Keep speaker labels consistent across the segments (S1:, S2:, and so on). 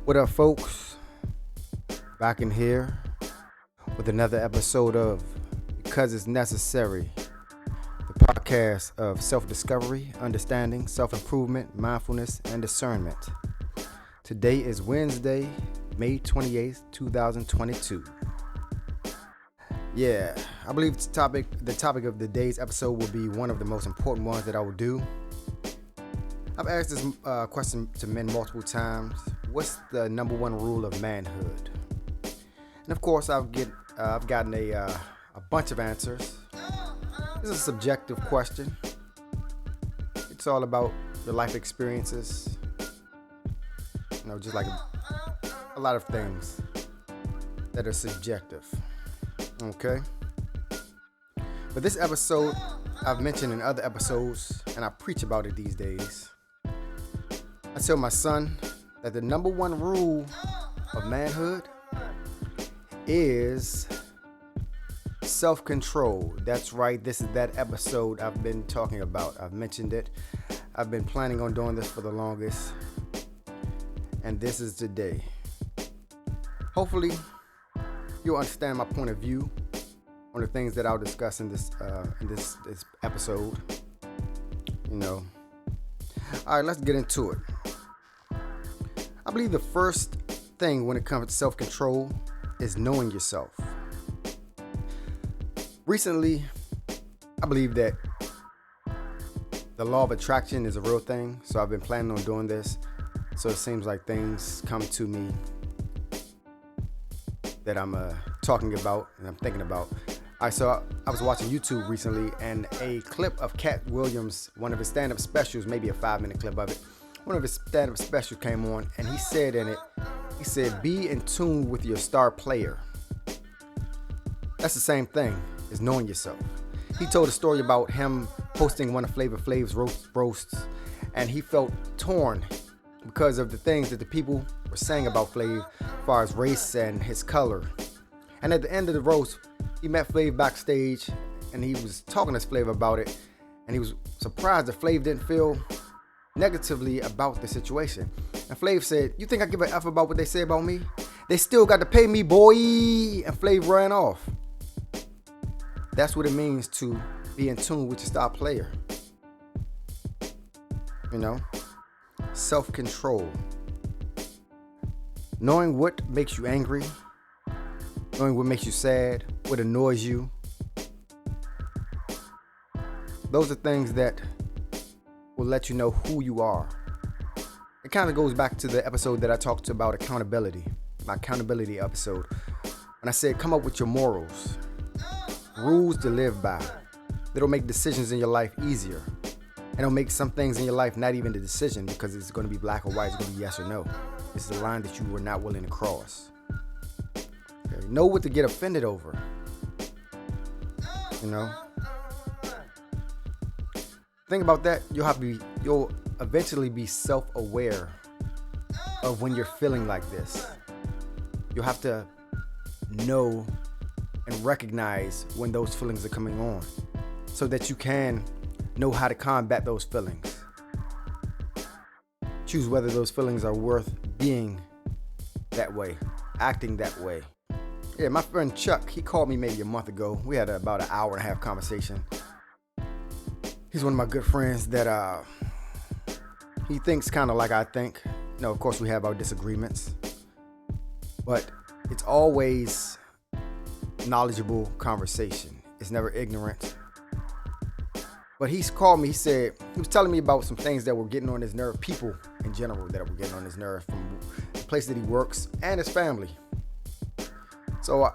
S1: What up, folks? Back in here with another episode of Because It's Necessary, the podcast of self-discovery, understanding, self-improvement, mindfulness, and discernment. Today is Wednesday, May 28th, 2022. Yeah, I believe the topic of the day's episode will be one of the most important ones that I will do. I've asked this question to men multiple times. What's the number one rule of manhood? And of course, I've gotten a bunch of answers. This is a subjective question. It's all about your life experiences. Just like a lot of things that are subjective. Okay? But this episode, I've mentioned in other episodes, and I preach about it these days. I tell my son that the number one rule of manhood is self-control. That's right. This is that episode I've been talking about. I've mentioned it. I've been planning on doing this for the longest. And this is today. Hopefully, you'll understand my point of view on the things that I'll discuss in this episode. All right, let's get into it. I believe the first thing when it comes to self-control is knowing yourself. Recently, I believe that the law of attraction is a real thing, so I've been planning on doing this. So it seems like things come to me that I'm talking about and I'm thinking about. I was watching YouTube recently, and a clip of Cat Williams, one of his stand-up specials, maybe a 5-minute clip of it. One of his stand-up specials came on, and he said in it, be in tune with your star player. That's the same thing as knowing yourself. He told a story about him hosting one of Flavor Flav's roasts, and he felt torn because of the things that the people were saying about Flav as far as race and his color. And at the end of the roast, he met Flav backstage, and he was talking to Flav about it, and he was surprised that Flav didn't feel negatively about the situation. And Flav said, "You think I give a F about what they say about me? They still got to pay me, boy." And Flav ran off. That's what it means to be in tune with your star player. Self-control. Knowing what makes you angry, knowing what makes you sad, what annoys you. Those are things that will let you know who you are. It kind of goes back to the episode that I talked about accountability, my accountability episode. When I said come up with your morals, rules to live by. That'll make decisions in your life easier. And it'll make some things in your life not even a decision, because it's going to be black or white. It's going to be yes or no. It's the line that you were not willing to cross. Okay. Know what to get offended over. Think about that. You'll eventually be self-aware of when you're feeling like this. You'll have to know and recognize when those feelings are coming on, so that you can know how to combat those feelings. Choose whether those feelings are worth being that way, acting that way. Yeah, my friend Chuck, he called me maybe a month ago. We had about an hour and a half conversation. He's one of my good friends that he thinks kind of like I think. Of course we have our disagreements, but it's always knowledgeable conversation. It's never ignorant. But he's called me, he was telling me about some things that were getting on his nerve, people in general that were getting on his nerve from the place that he works and his family. So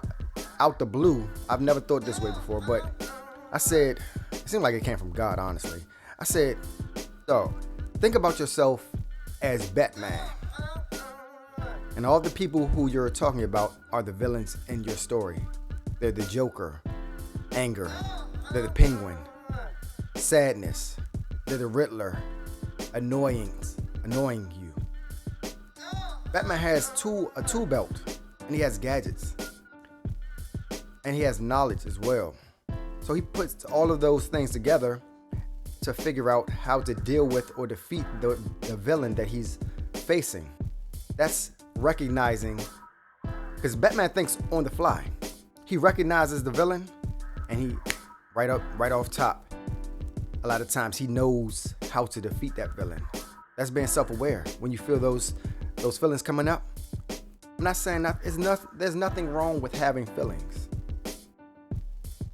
S1: out the blue, I've never thought this way before, but I said, it seemed like it came from God, honestly. I said, so think about yourself as Batman. And all the people who you're talking about are the villains in your story. They're the Joker, anger, they're the Penguin, sadness, they're the Riddler, annoying you. Batman has a tool belt, and he has gadgets, and he has knowledge as well. So he puts all of those things together to figure out how to deal with or defeat the villain that he's facing. That's recognizing, because Batman thinks on the fly. He recognizes the villain, and he right off top. A lot of times he knows how to defeat that villain. That's being self-aware. When you feel those feelings coming up, I'm not saying that there's nothing wrong with having feelings,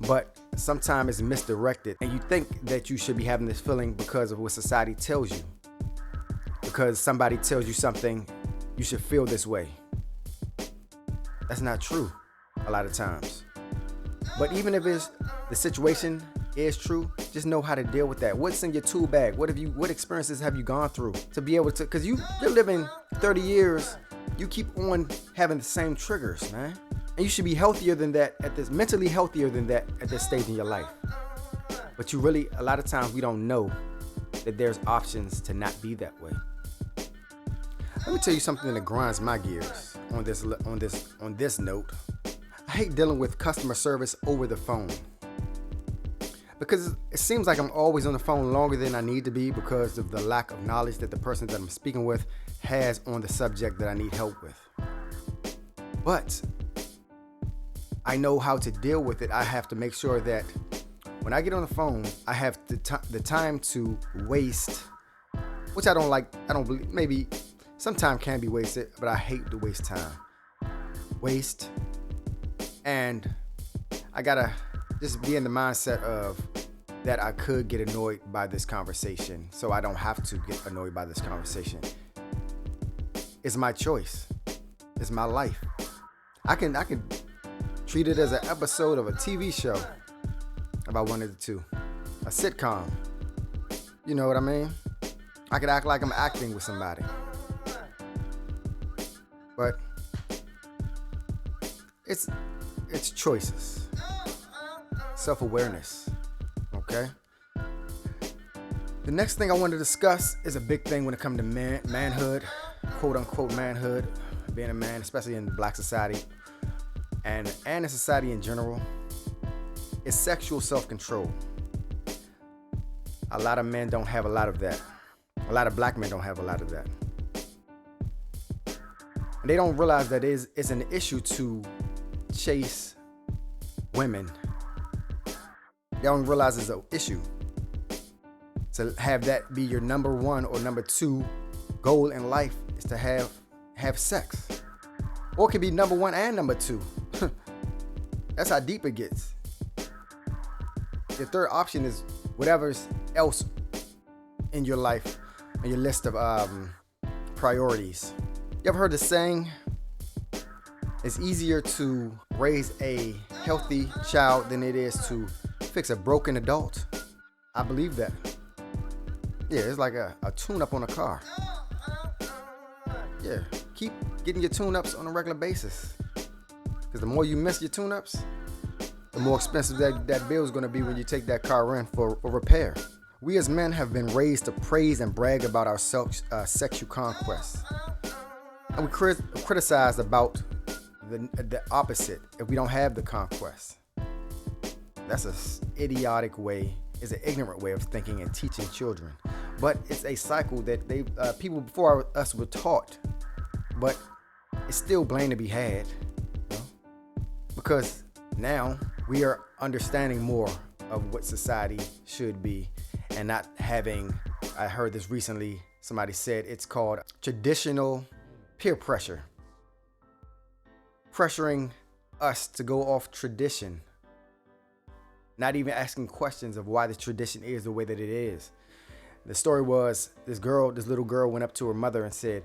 S1: but sometimes it's misdirected, and you think that you should be having this feeling because of what society tells you. Because somebody tells you something, you should feel this way. That's not true a lot of times. But even if the situation is true, just know how to deal with that. What's in your tool bag? What experiences have you gone through to be able to, because you're living 30 years, you keep on having the same triggers, man. And you should be healthier than that mentally healthier than that at this stage in your life. But a lot of times we don't know that there's options to not be that way. Let me tell you something that grinds my gears on this note. I hate dealing with customer service over the phone, because it seems like I'm always on the phone longer than I need to be because of the lack of knowledge that the person that I'm speaking with has on the subject that I need help with. But I know how to deal with it. I have to make sure that when I get on the phone, I have the time to waste, which I don't like. I don't believe, maybe sometimes can be wasted, but I hate to waste time. And I gotta just be in the mindset of that I could get annoyed by this conversation, so I don't have to get annoyed by this conversation. It's my choice. It's my life. I can treat it as an episode of a TV show about one of the two, a sitcom. You know what I mean? I could act like I'm acting with somebody, but it's choices, self-awareness. Okay. The next thing I want to discuss is a big thing when it comes to manhood, quote unquote manhood, being a man, especially in Black society and in society in general, is sexual self-control. A lot of men don't have a lot of that. A lot of Black men don't have a lot of that. And they don't realize that it's an issue to chase women. They don't realize it's an issue to have that be your number one or number two goal in life, is to have sex. Or it could be number one and number two. That's how deep it gets. Your third option is whatever else in your life, in your list of priorities. You ever heard the saying, it's easier to raise a healthy child than it is to fix a broken adult? I believe that. Yeah, it's like a tune-up on a car. Yeah, keep getting your tune-ups on a regular basis, because the more you miss your tune-ups, the more expensive that bill is going to be when you take that car in for repair. We as men have been raised to praise and brag about our sexual conquests, and we criticize about the opposite if we don't have the conquest. That's an idiotic way, it's an ignorant way of thinking and teaching children. But it's a cycle that people before us were taught, but it's still blame to be had, you know? Because now we are understanding more of what society should be and not having, I heard this recently, somebody said it's called traditional peer pressure. Pressuring us to go off tradition, not even asking questions of why the tradition is the way that it is. The story was this little girl went up to her mother and said,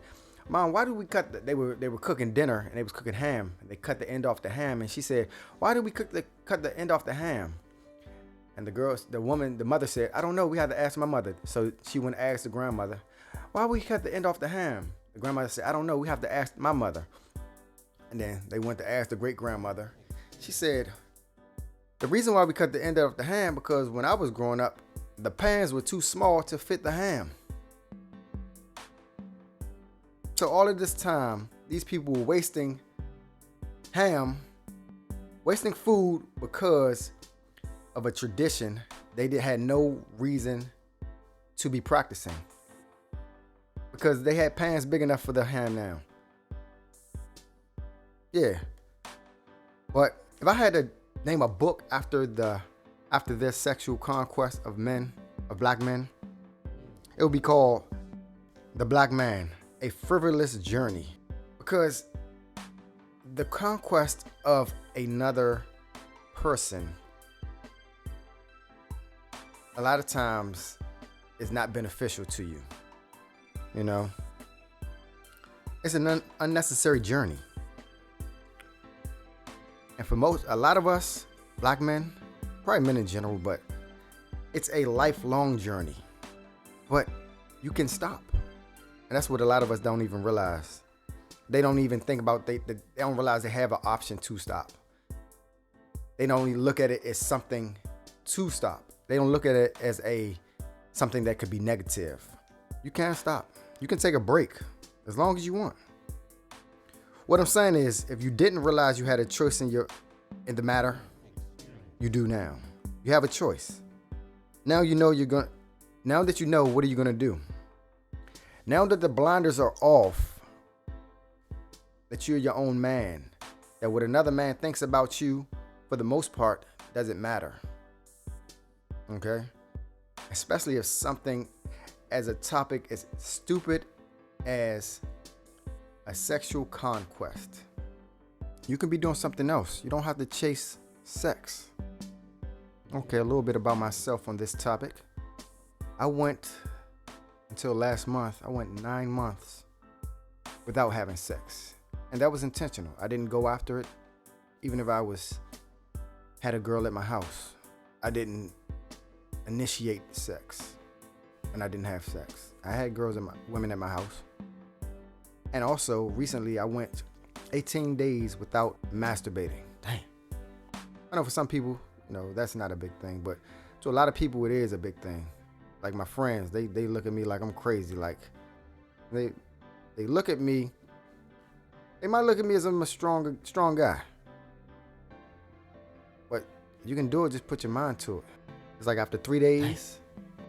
S1: "Mom, why do we cut they were cooking dinner and they was cooking ham. And they cut the end off the ham." And she said, "Why did we cut the end off the ham?" And the mother said, "I don't know. We had to ask my mother." So she went and asked the grandmother, "Why we cut the end off the ham?" The grandmother said, "I don't know. We have to ask my mother." And then they went to ask the great grandmother. She said, "The reason why we cut the end off the ham, because when I was growing up, the pans were too small to fit the ham." So all of this time, these people were wasting food because of a tradition they had no reason to be practicing, because they had pans big enough for the ham now. Yeah. But if I had to name a book after this sexual conquest of men, of black men, it would be called The Black Man, A Frivolous Journey. Because the conquest of another person a lot of times is not beneficial to you. You know, it's an unnecessary journey. And for a lot of us, black men, probably men in general, but it's a lifelong journey. But you can stop. And that's what a lot of us don't even realize. They don't even think about, they don't realize they have an option to stop. They don't even look at it as something to stop. They don't look at it as something that could be negative. You can't stop. You can take a break as long as you want. What I'm saying is, if you didn't realize you had a choice in the matter, you do now. You have a choice. Now you know now that you know, what are you gonna do? Now that the blinders are off, that you're your own man, that what another man thinks about you, for the most part, doesn't matter. Okay? Especially if something as a topic as stupid as a sexual conquest. You can be doing something else. You don't have to chase sex. Okay, a little bit about myself on this topic. Until last month, I went 9 months without having sex. And that was intentional. I didn't go after it. Even if I had a girl at my house, I didn't initiate sex. And I didn't have sex. I had women at my house. And also, recently, I went 18 days without masturbating. Dang. I know for some people, that's not a big thing. But to a lot of people, it is a big thing. Like my friends, they look at me like I'm crazy. Like, they look at me. They might look at me as I'm a strong guy. But you can do it, just put your mind to it. It's like after 3 days,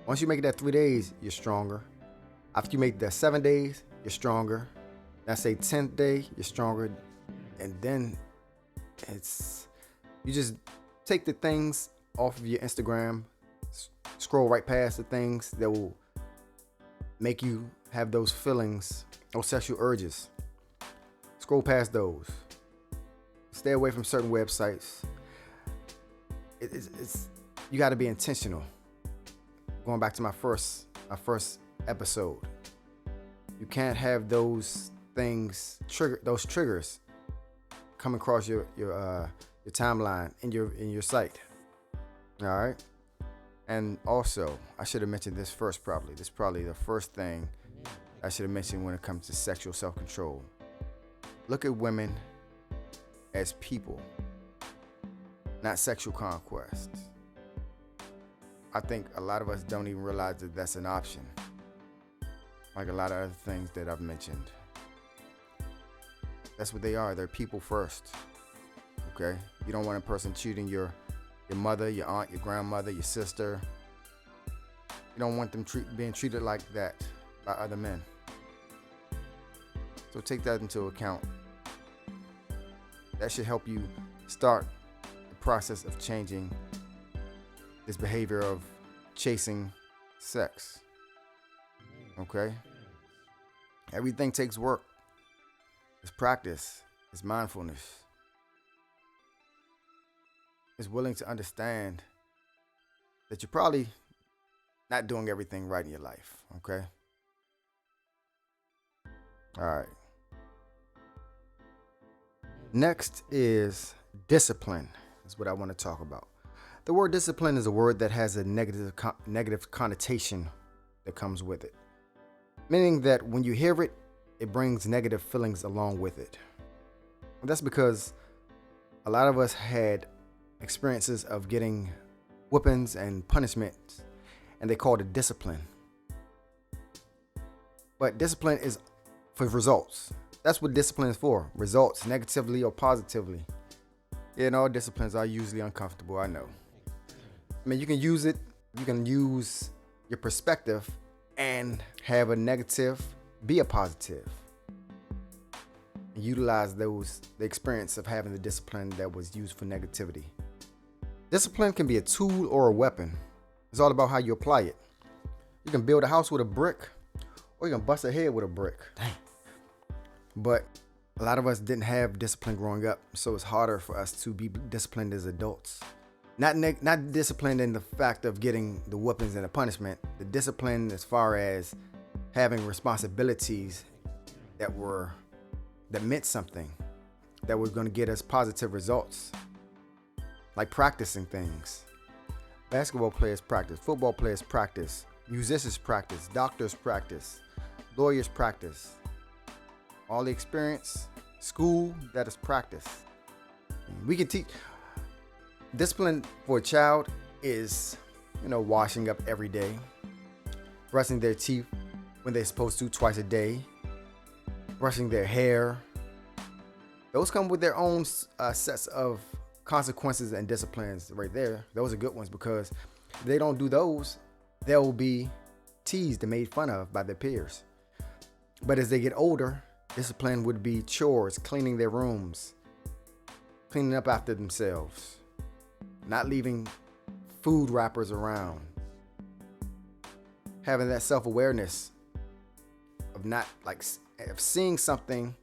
S1: once you make it that 3 days, you're stronger. After you make that 7 days, you're stronger. Now say 10th day, you're stronger. And then you just take the things off of your Instagram, scroll right past the things that will make you have those feelings, those sexual urges. Scroll past those. Stay away from certain websites. You got to be intentional. Going back to my first episode, you can't have those things those triggers come across your timeline in your site. All right. And also, I should have mentioned this first probably. This is probably the first thing I should have mentioned when it comes to sexual self-control. Look at women as people, not sexual conquests. I think a lot of us don't even realize that that's an option. Like a lot of other things that I've mentioned. That's what they are. They're people first. Okay? You don't want a person cheating your mother, your aunt, your grandmother, your sister. You don't want them being treated like that by other men. So take that into account. That should help you start the process of changing this behavior of chasing sex. Okay? Everything takes work. It's practice. It's mindfulness. Is willing to understand that you're probably not doing everything right in your life, okay? All right. Next is discipline, is what I want to talk about. The word discipline is a word that has a negative connotation that comes with it, meaning that when you hear it, it brings negative feelings along with it. And that's because a lot of us had experiences of getting whippings and punishments, and they called it discipline. But discipline is for results. That's what discipline is for. Results, negatively or positively. Disciplines are usually uncomfortable, I know. I mean, you can use your perspective and have a negative be a positive. and utilize the experience of having the discipline that was used for negativity. Discipline can be a tool or a weapon. It's all about how you apply it. You can build a house with a brick, or you can bust a head with a brick. Dang. But a lot of us didn't have discipline growing up, so it's harder for us to be disciplined as adults. Not disciplined in the fact of getting the whoopings and the punishment. The discipline as far as having responsibilities that meant something, that was going to get us positive results, like practicing things. Basketball players practice, football players practice, musicians practice, doctors practice, lawyers practice. All the experience, school, that is practice. We can teach. Discipline for a child is, washing up every day, brushing their teeth when they're supposed to twice a day, brushing their hair. Those come with their own sets of consequences and disciplines right there. Those are good ones, because if they don't do those, they'll be teased and made fun of by their peers. But as they get older, discipline would be chores, cleaning their rooms, cleaning up after themselves, not leaving food wrappers around, having that self-awareness of of seeing something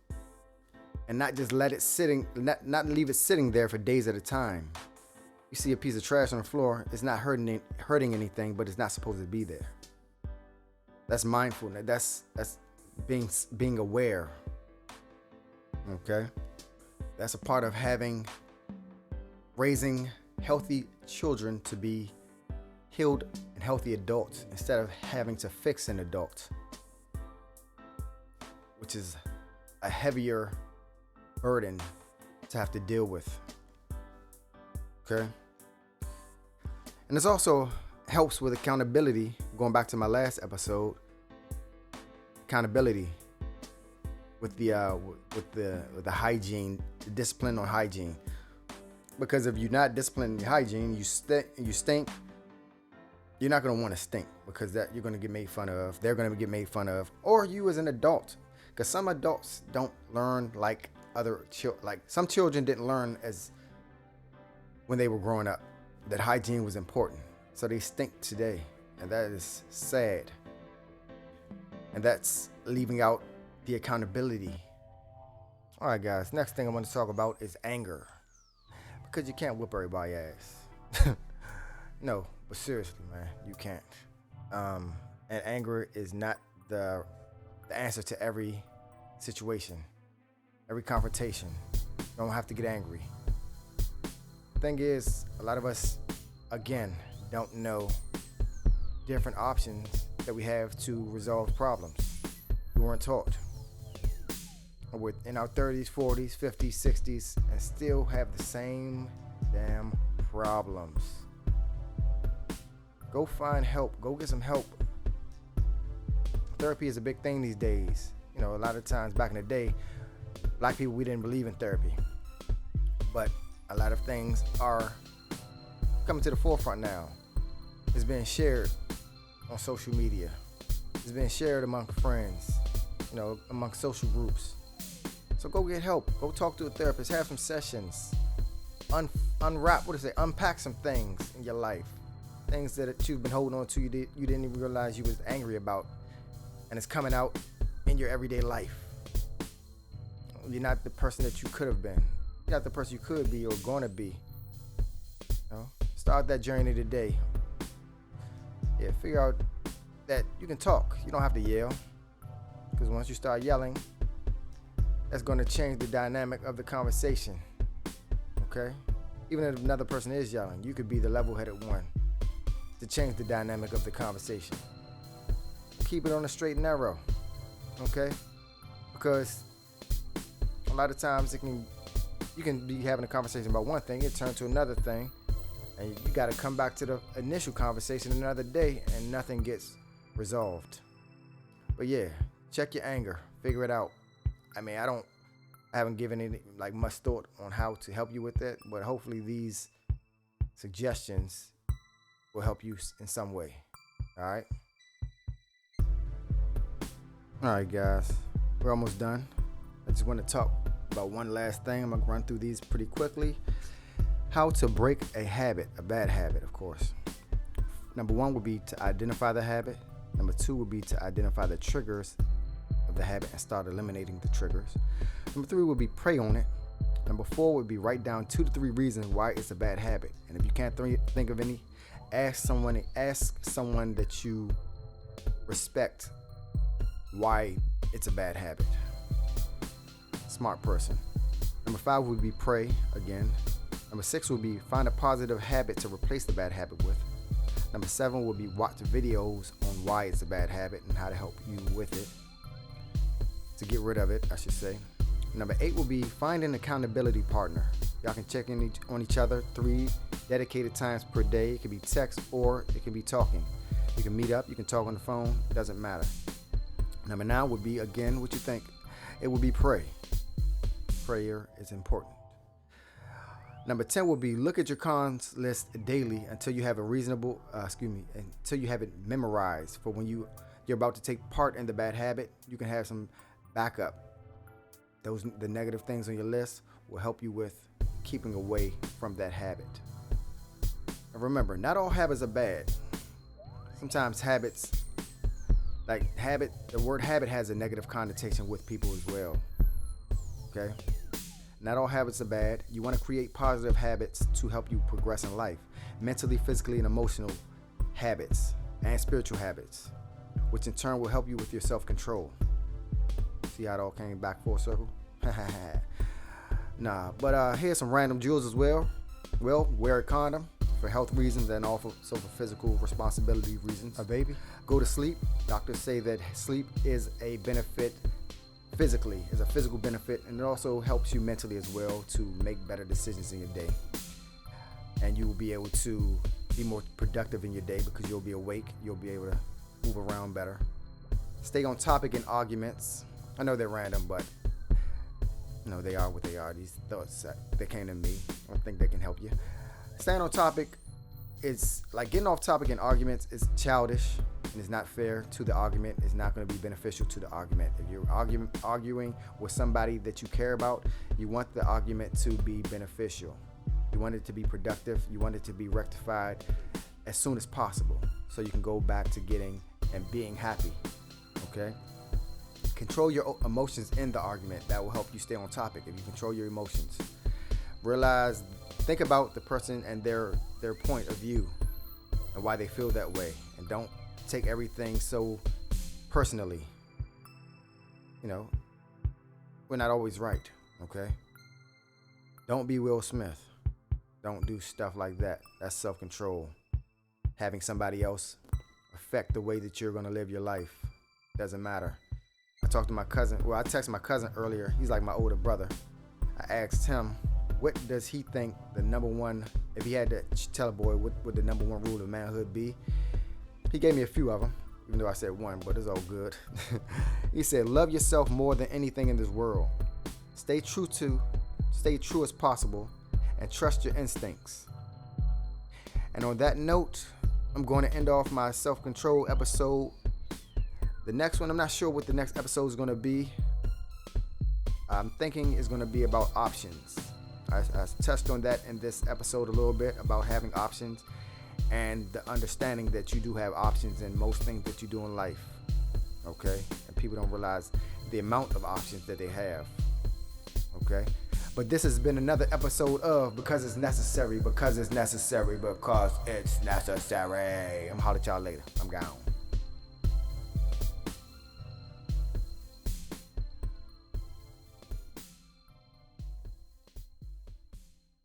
S1: and not just let it sitting, not leave it sitting there for days at a time. You see a piece of trash on the floor, it's not hurting anything, but it's not supposed to be there. That's mindfulness. That's being aware. Okay? That's a part of raising healthy children to be healed and healthy adults, instead of having to fix an adult, which is a heavier burden to have to deal with. Okay? And this also helps with accountability. Going back to my last episode, accountability with the hygiene, the discipline on hygiene. Because if you're not disciplined in your hygiene, you stink. You're not going to want to stink, because that you're going to get made fun of. They're going to get made fun of, or you as an adult. Because some adults don't learn like other children. Like some children didn't learn as when they were growing up that hygiene was important. So they stink today, and that is sad. And that's leaving out the accountability. All right, guys. Next thing I want to talk about is anger. Because you can't whip everybody's ass. No, but seriously, man, you can't. And anger is not the answer to every situation, every confrontation. You don't have to get angry. The thing is, a lot of us, again, don't know different options that we have to resolve problems. We weren't taught. We're in our 30s, 40s, 50s, 60s, and still have the same damn problems. Go find help. Go get some help. Therapy is a big thing these days. A lot of times back in the day, black people, we didn't believe in therapy. But a lot of things are coming to the forefront now. It's being shared on social media. It's being shared among friends, among social groups. So go get help. Go talk to a therapist. Have some sessions. Unpack some things in your life. Things that you've been holding on to, you didn't even realize you was angry about. And it's coming out in your everyday life. You're not the person that you could have been. You're not the person you could be or going to be. Start that journey today. Yeah, figure out that you can talk. You don't have to yell. Because once you start yelling, that's going to change the dynamic of the conversation. Okay? Even if another person is yelling, you could be the level-headed one to change the dynamic of the conversation. Keep it on the straight and narrow. Okay? Because a lot of times you can be having a conversation about one thing, it turns to another thing, and you got to come back to the initial conversation another day, and nothing gets resolved. But yeah, check your anger, figure it out. I haven't given any much thought on how to help you with that, but hopefully these suggestions will help you in some way. All right, guys, we're almost done. I just want to talk about one last thing. I'm going to run through these pretty quickly. How to break a habit, a bad habit, of course. Number one would be to identify the habit. Number two would be to identify the triggers of the habit and start eliminating the triggers. Number three would be pray on it. Number four would be write down 2 to 3 reasons why it's a bad habit. And if you can't think of any, ask someone that you respect why it's a bad habit. Smart person. Number 5 would be pray again. Number 6 would be find a positive habit to replace the bad habit with. Number 7 would be watch videos on why it's a bad habit and how to help you with it. To get rid of it, I should say. Number 8 will be find an accountability partner. Y'all can check in on each other 3 dedicated times per day. It can be text or it can be talking. You can meet up, you can talk on the phone, it doesn't matter. Number 9 would be, again, what you think. It would be pray. Prayer is important. Number 10 will be look at your cons list daily until you have until you have it memorized for when you're about to take part in the bad habit. You can have some backup. The negative things on your list will help you with keeping away from that habit. And remember, not all habits are bad. Sometimes the word habit has a negative connotation with people as well. Okay? Not all habits are bad. You want to create positive habits to help you progress in life, mentally, physically, and emotional habits and spiritual habits, which in turn will help you with your self-control. See how it all came back full circle? But here's some random jewels as well. Well, wear a condom for health reasons and also for physical responsibility reasons. A baby. Go to sleep. Doctors say that sleep is a benefit physically, is a physical benefit, and it also helps you mentally as well to make better decisions in your day. And you will be able to be more productive in your day because you'll be awake. You'll be able to move around better. Stay on topic in arguments. I know they're random, but they are what they are. These thoughts that came to me. I don't think they can help you. Staying on topic is like getting off topic in arguments is childish and it's not fair to the argument. It's not going to be beneficial to the argument. If you're arguing with somebody that you care about, you want the argument to be beneficial. You want it to be productive. You want it to be rectified as soon as possible so you can go back to getting and being happy. Okay? Control your emotions in the argument. That will help you stay on topic if you control your emotions. Think about the person and their point of view and why they feel that way, and don't take everything so personally. We're not always right, okay? Don't be Will Smith. Don't do stuff like that. That's self-control. Having somebody else affect the way that you're going to live your life doesn't matter. I talked to my cousin. Well, I texted my cousin earlier. He's like my older brother. I asked him, what does he think the number one, if he had to tell a boy, what would the number one rule of manhood be? He gave me a few of them, even though I said one, but it's all good. He said, love yourself more than anything in this world. Stay true as possible, and trust your instincts. And on that note, I'm going to end off my self-control episode. The next one, I'm not sure what the next episode is going to be. I'm thinking it's going to be about options. I touched on that in this episode a little bit about having options and the understanding that you do have options in most things that you do in life. Okay? And people don't realize the amount of options that they have. Okay? But this has been another episode of Because It's Necessary, because it's necessary. I'm going to holler at y'all later. I'm gone.